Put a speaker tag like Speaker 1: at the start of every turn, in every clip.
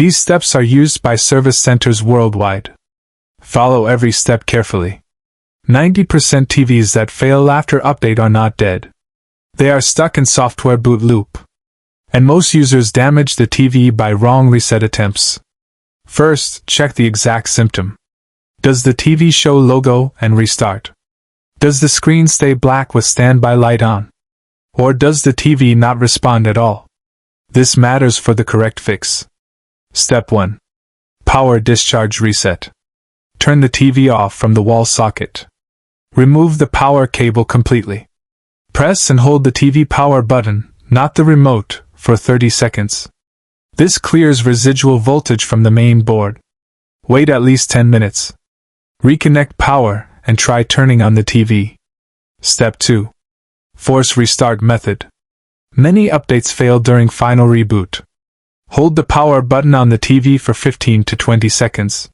Speaker 1: These steps are used by service centers worldwide. Follow every step carefully. 90% TVs that fail after update are not dead. They are stuck in software boot loop. And most users damage the TV by wrong reset attempts. First, check the exact symptom. Does the TV show logo and restart? Does the screen stay black with standby light on? Or does the TV not respond at all? This matters for the correct fix. Step 1. Power discharge reset. Turn the TV off from the wall socket. Remove the power cable completely. Press and hold the TV power button, not the remote, for 30 seconds. This clears residual voltage from the main board. Wait at least 10 minutes. Reconnect power and try turning on the TV. Step 2. Force restart method. Many updates fail during final reboot. Hold the power button on the TV for 15 to 20 seconds.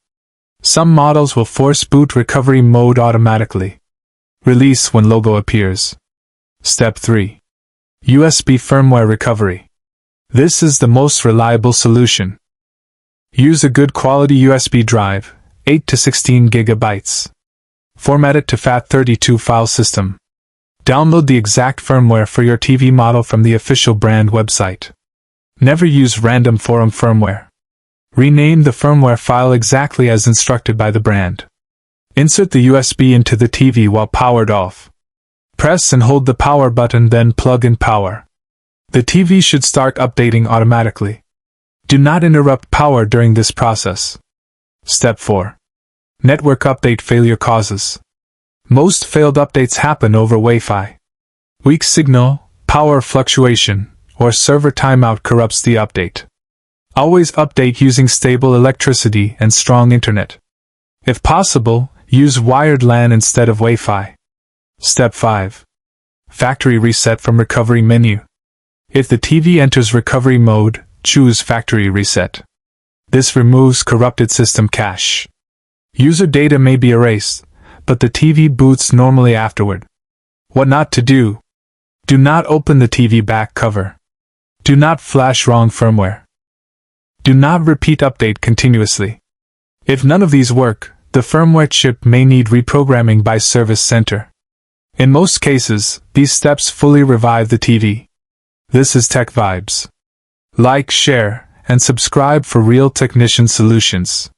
Speaker 1: Some models will force boot recovery mode automatically. Release when logo appears. Step 3. USB firmware recovery. This is the most reliable solution. Use a good quality USB drive, 8 to 16 gigabytes. Format it to FAT32 file system. Download the exact firmware for your TV model from the official brand website. Never use random forum firmware. Rename the firmware file exactly as instructed by the brand. Insert the USB into the TV while powered off. Press and hold the power button, then plug in power. The TV should start updating automatically. Do not interrupt power during this process. Step 4. Network update failure causes. Most failed updates happen over Wi-Fi. Weak signal, power fluctuation, or server timeout corrupts the update. Always update using stable electricity and strong internet. If possible, use wired LAN instead of Wi-Fi. Step 5. Factory reset from recovery menu. If the TV enters recovery mode, choose Factory Reset. This removes corrupted system cache. User data may be erased, but the TV boots normally afterward. What not to do? Do not open the TV back cover. Do not flash wrong firmware. Do not repeat update continuously. If none of these work, the firmware chip may need reprogramming by service center. In most cases, these steps fully revive the TV. This is Tech Vibes. Like, share, and subscribe for real technician solutions.